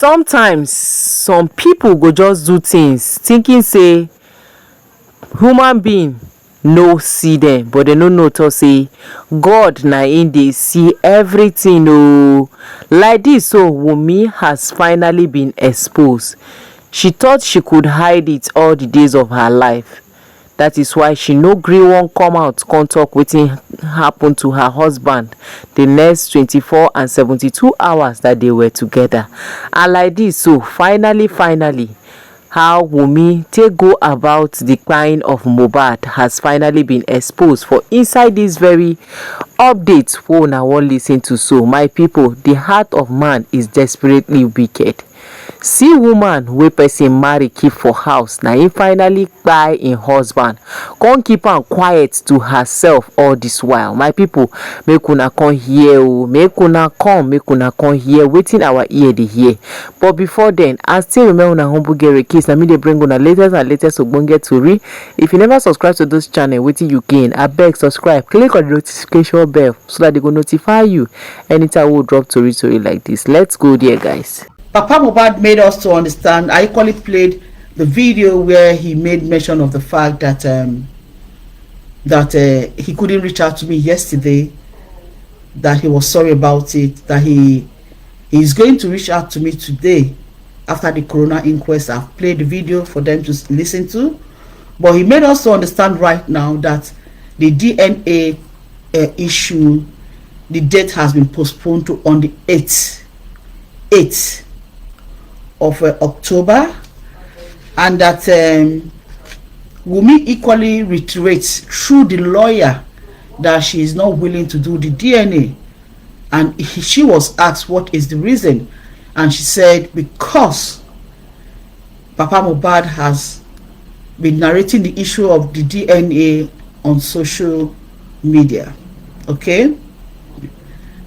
Sometimes some people go just do things thinking say human being no see them, but they no know to say God na in dey see everything. Oh, like this, so Wunmi has finally been exposed. She thought she could hide it all the days of her life. That is why she no gree wan come out come talk wetin happen to her husband the next 24 and 72 hours that they were together. And like this, so finally how Wunmi take go about the crying of Mohbad has finally been exposed for inside this very update wey una wan lis ten to. So my people, the heart of man is desperately wicked. See woman wey person marry keep for house, na him finally kpai im husband come keep am quiet to herself all this while. My people, make una come hear o, make una come hear wetin our ear dey hear. But before then, I still remember una humble girl case. Na me dey bring una latest ogbonge tori. If you never subscribe to this channel, wetin you gain? Abeg subscribe, click on the notification bell so that they go notify you anytime we drop tori like this. Let's go there, guys. Papa Mohbad made us to understand. I equally played the video where he made mention of the fact that he couldn't reach out to me yesterday, that he was sorry about it, that he is going to reach out to me today after the coroner inquest. I've played the video for them to listen to, but he made us to understand right now that the DNA issue, the date has been postponed to on the 8th of October, and that Wunmi equally reiterates through the lawyer that she is not willing to do the DNA. And she was asked what is the reason, and she said because Papa Mohbad has been narrating the issue of the DNA on social media. Okay,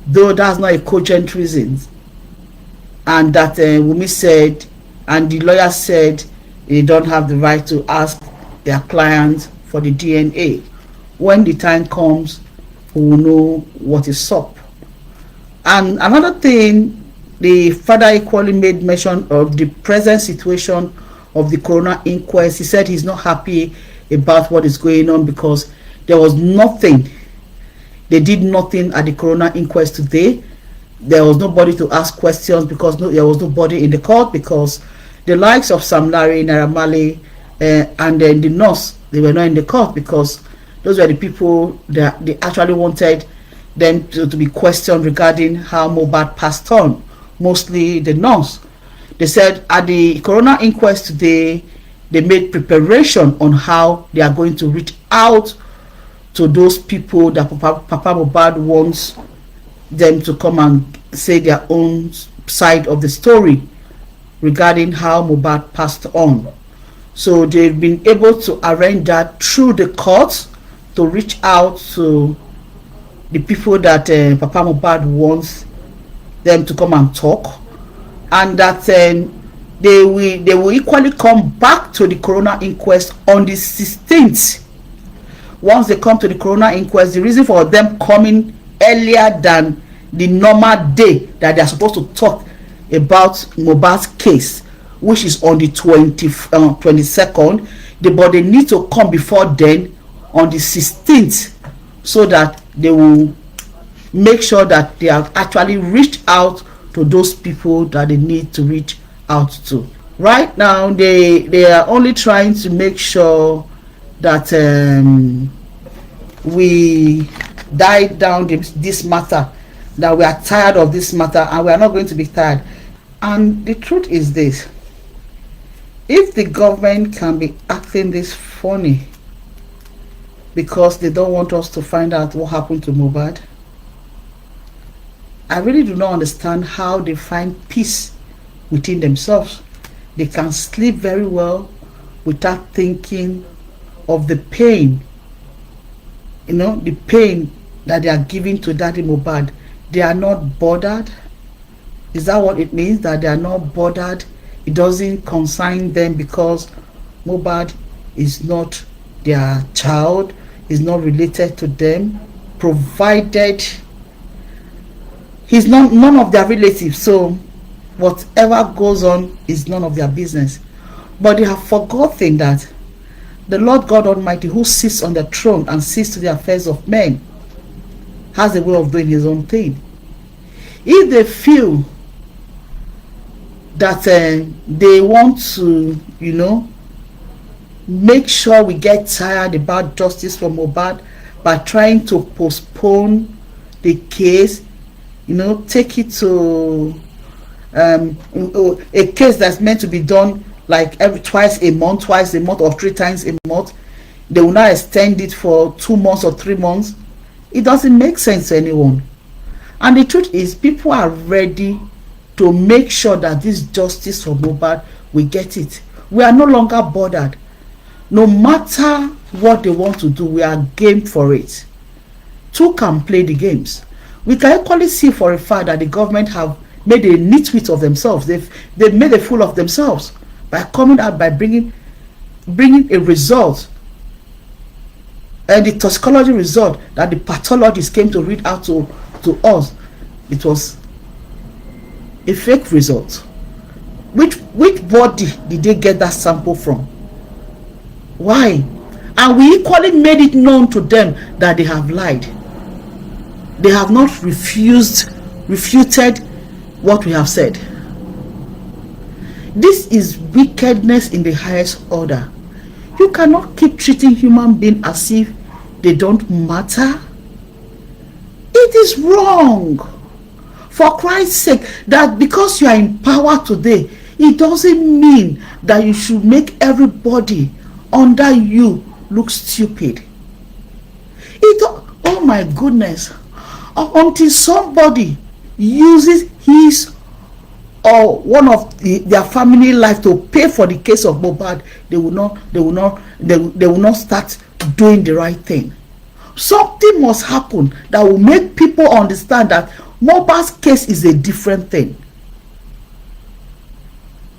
though that's not a cogent reason. And that Wunmi said, and the lawyer said, they don't have the right to ask their client for the DNA. When the time comes, we will know what is up. And another thing, the father equally made mention of the present situation of the coroner inquest. He said he's not happy about what is going on because there was nothing. They did nothing at the coroner inquest today. There was nobody to ask questions because there was nobody in the court, because the likes of Sam Larry, Naira Marley, and then the nurse, they were not in the court because those were the people that they actually wanted them to be questioned regarding how Mohbad passed on, mostly the nurse. They said at the coroner inquest today, they made preparation on how they are going to reach out to those people that Papa Mohbad wants them to come and say their own side of the story regarding how Mohbad passed on. So they've been able to arrange that through the courts to reach out to the people that Papa Mohbad wants them to come and talk, and that they will equally come back to the coroner inquest on the 16th. Once they come to the coroner inquest, the reason for them coming earlier than the normal day that they are supposed to talk about Mohbad's case, which is on the 22nd, but they need to come before then on the 16th so that they will make sure that they have actually reached out to those people that they need to reach out to. Right now, they are only trying to make sure that we die down this matter, that we are tired of this matter, and we are not going to be tired. And the truth is this: if the government can be acting this funny because they don't want us to find out what happened to Mohbad, I really do not understand how they find peace within themselves. They can sleep very well without thinking of the pain, the pain that they are giving to Daddy Mohbad. They are not bothered. Is that what it means, that they are not bothered? It doesn't concern them because Mohbad is not their child, is not related to them, provided he's not none of their relatives. So whatever goes on is none of their business. But they have forgotten that the Lord God Almighty, who sits on the throne and sees to the affairs of men, has a way of doing his own thing. If they feel that they want to, make sure we get tired about justice for Mohbad by trying to postpone the case, take it to a case that's meant to be done like twice a month or 3 times a month, they will now extend it for 2 months or 3 months. It doesn't make sense to anyone. And the truth is, people are ready to make sure that this justice for Mohbad, we get it. We are no longer bothered. No matter what they want to do, we are game for it. Two can play the games. We can equally see for a fact that the government have made a nitwit of themselves. They've made a fool of themselves by coming out, by bringing a result, and the toxicology result that the pathologist came to read out to us. It was a fake result. Which body did they get that sample from? Why? And we equally made it known to them that they have lied. They have not refuted what we have said. This is wickedness in the highest order. You cannot keep treating human beings as if they don't matter. It is wrong. For Christ's sake, that because you are in power today, it doesn't mean that you should make everybody under you look stupid. Oh my goodness. Until somebody uses his or one of their family life to pay for the case of Mohbad, they will not start doing the right thing. Something must happen that will make people understand that Mohbad's case is a different thing.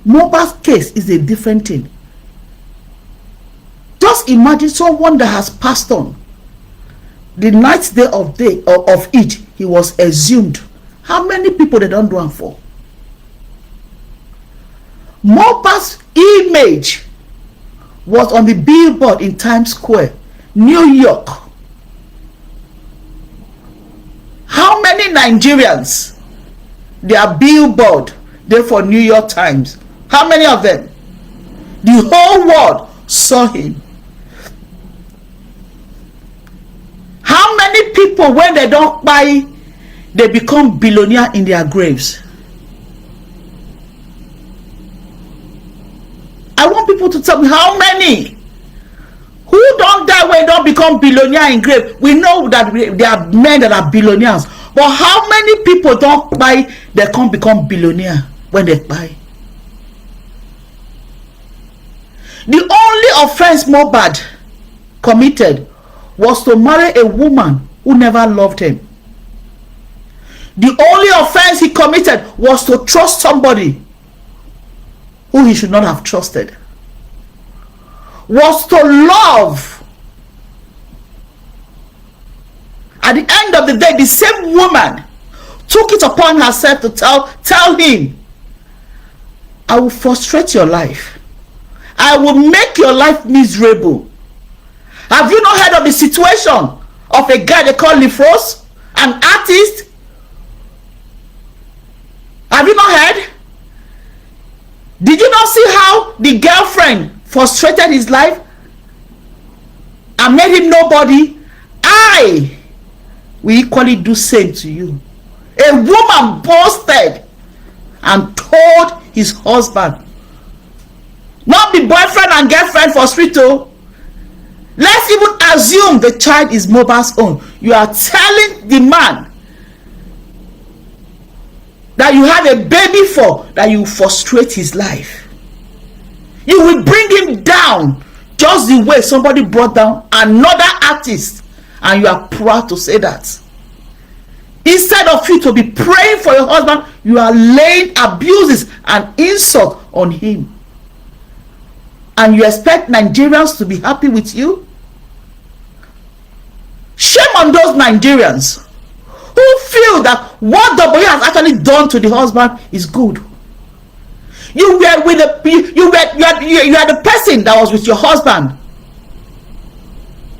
Mohbad's case is a different thing. Just imagine someone that has passed on. The ninth day of it, he was exhumed. How many people they don't do it for? Mohbad's image was on the billboard in Times Square, New York. How many Nigerians, their billboard there for New York Times? How many of them? The whole world saw him. How many people, when they don't buy, they become billionaire in their graves? I want people to tell me how many. Who don't die when they don't become billionaire in grave? We know that there are men that are billionaires. But how many people don't buy, they can't become billionaire when they buy? The only offense Mohbad committed was to marry a woman who never loved him. The only offense he committed was to trust somebody who he should not have trusted. Was to love. At the end of the day, the same woman took it upon herself to tell him, I will frustrate your life. I will make your life miserable. Have you not heard of the situation of a guy they call Lifros, an artist? Have you not heard? Did you not see how the girlfriend frustrated his life and made him nobody? I will equally do same to you. A woman boasted and told his husband, not be boyfriend and girlfriend for street. Let's even assume the child is Mohbad's own. You are telling the man that you have a baby for, that you frustrate his life. You will bring him down just the way somebody brought down another artist, and you are proud to say that. Instead of you to be praying for your husband, you are laying abuses and insult on him. And you expect Nigerians to be happy with you? Shame on those Nigerians who feel that what W has actually done to the husband is good. You were with you are the person that was with your husband.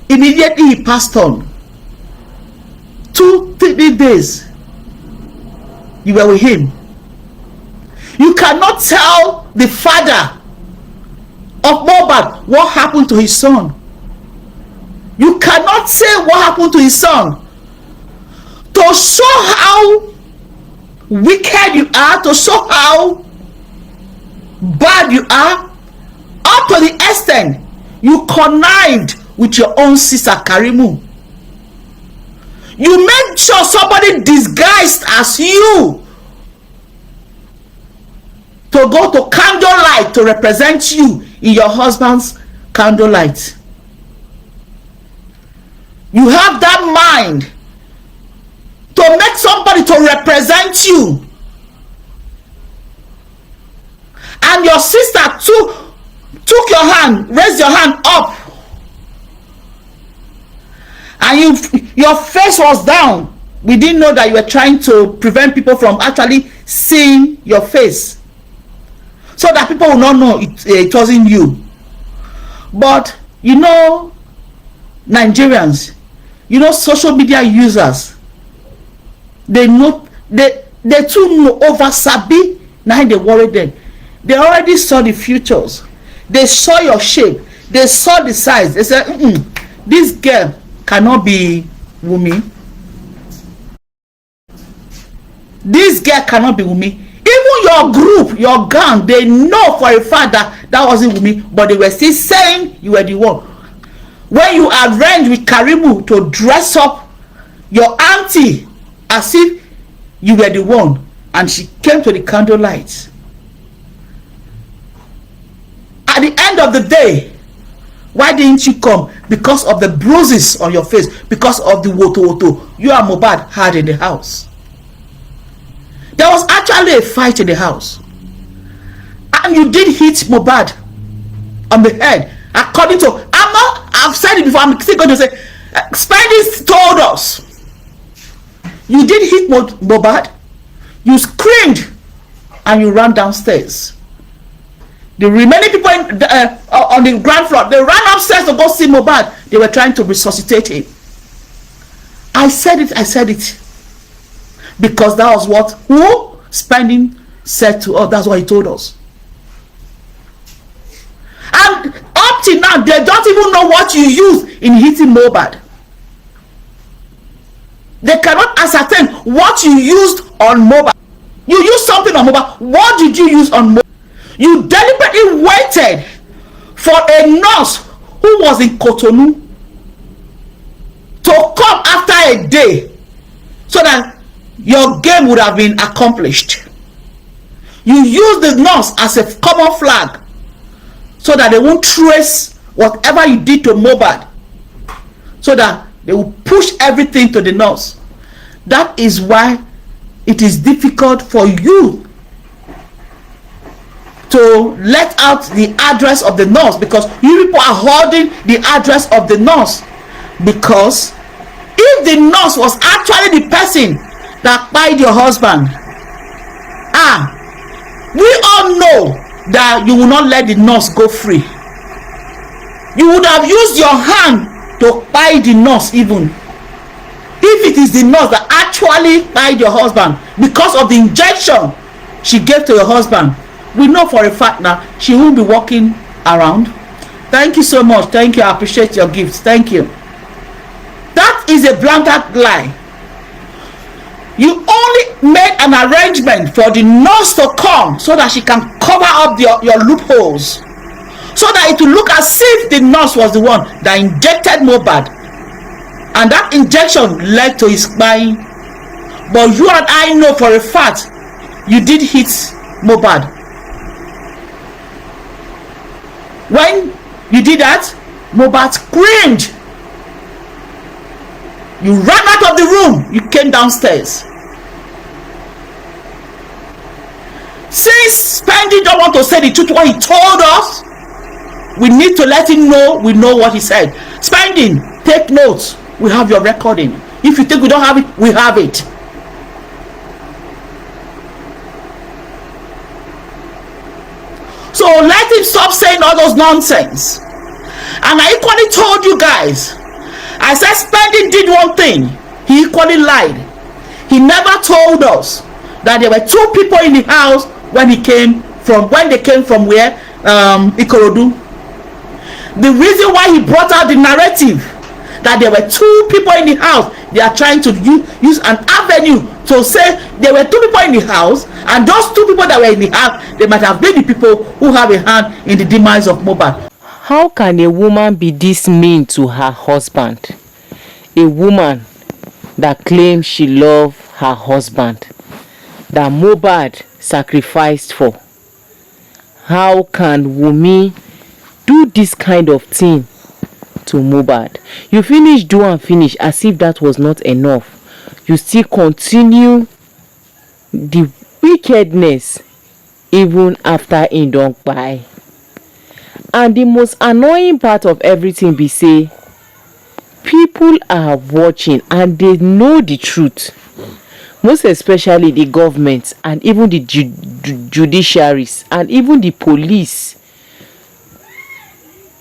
Immediately he passed on. 2-3 days you were with him. You cannot tell the father of Mohbad what happened to his son. You cannot say what happened to his son. To show how wicked you are, to show how bad you are, up to the extent you connived with your own sister Karimu. You made sure somebody disguised as you to go to candlelight to represent you in your husband's candlelight. You have that mind to make somebody to represent you, and your sister took your hand, raised your hand up, and your face was down. We didn't know that you were trying to prevent people from actually seeing your face, so that people will not know it wasn't you. But you know, Nigerians, you know, social media users, they know, they too know, over sabi. Now they worry them. They already saw the futures. They saw your shape. They saw the size. They said, this girl cannot be Wunmi. This girl cannot be Wunmi. Even your group, your gang, they know for a fact that wasn't Wunmi, but they were still saying you were the one. When you arranged with Karimu to dress up your auntie as if you were the one, and she came to the candlelight. At the end of the day, why didn't you come? Because of the bruises on your face, because of the woto you and Mohbad had in the house. There was actually a fight in the house, and you did hit Mohbad on the head. According to, I've said it before, I'm still going to say, Spidey told us, you did hit Mohbad, you screamed, and you ran downstairs. The remaining people on the ground floor, they ran upstairs to go see Mohbad. They were trying to resuscitate him. I said it. Because that was what Spending said to us. That's what he told us. And up till now, they don't even know what you used in hitting Mohbad. They cannot ascertain what you used on Mohbad. You used something on Mohbad. What did you use on Mohbad? You deliberately waited for a nurse who was in Cotonou to come after a day so that your game would have been accomplished. You used the nurse as a common flag so that they won't trace whatever you did to Mohbad, so that they will push everything to the nurse. That is why it is difficult for you to let out the address of the nurse, because you people are holding the address of the nurse. Because if the nurse was actually the person that killed your husband, we all know that you will not let the nurse go free. You would have used your hand to kill the nurse, even if it is the nurse that actually killed your husband, because of the injection she gave to your husband. We know for a fact now she won't be walking around. Thank you so much. Thank you. I appreciate your gifts. Thank you. That is a blatant lie. You only made an arrangement for the nurse to come so that she can cover up your loopholes, so that it will look as if the nurse was the one that injected Mohbad, and that injection led to his dying. But you and I know for a fact you did hit Mohbad. When you did that, Mohbad screamed. You ran out of the room. You came downstairs. Since Spendi don't want to say the truth, what he told us, we need to let him know we know what he said. Spendi, take notes. We have your recording. If you think we don't have it, we have it. So let him stop saying all those nonsense. And I equally told you guys, I said Spending did one thing. He equally lied. He never told us that there were 2 people in the house when they came from where? Ikorodu. The reason why he brought out the narrative that there were 2 people in the house, they are trying to use an avenue to say there were 2 people in the house, and those 2 people that were in the house, they might have been the people who have a hand in the demise of Mohbad. How can a woman be this mean to her husband? A woman that claims she loves her husband, that Mohbad sacrificed for. How can Wunmi do this kind of thing to Mohbad? You do and finish as if that was not enough. You still continue the wickedness even after he don't buy. And the most annoying part of everything be say, people are watching and they know the truth. Most especially the government and even the judiciaries and even the police,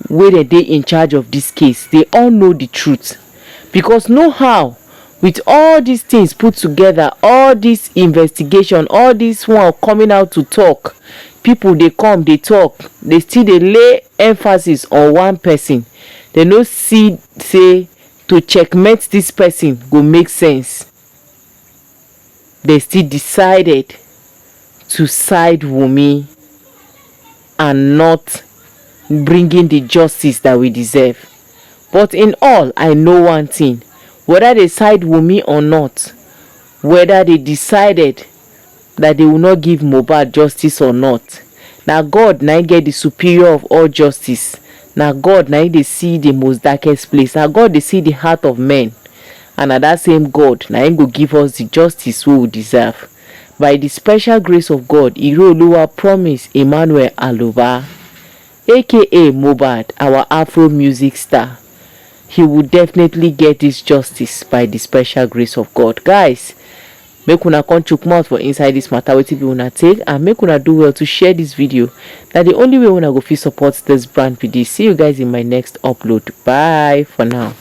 where they in charge of this case, they all know the truth. Because no how, with all these things put together, all this investigation, all this one coming out to talk, people they come, they talk, they still they lay emphasis on one person. They no see say to checkmate this person go make sense. They still decided to side Wunmi and not bringing the justice that we deserve. But in all, I know one thing, whether they side Wunmi or not, whether they decided that they will not give Mohbad justice or not, now God now get the superior of all justice. Now God now they see the most darkest place. Now God they see the heart of men. And at that same God now go give us the justice we will deserve. By the special grace of God, Irooluwa promise Emmanuel Aloba, aka Mohbad, our Afro music star, he will definitely get this justice by the special grace of God. Guys, make una come chook mouth for inside this matter, wetin be una take, and make una do well to share this video. That the only way una go fit support this brand be this. See you guys in my next upload. Bye for now.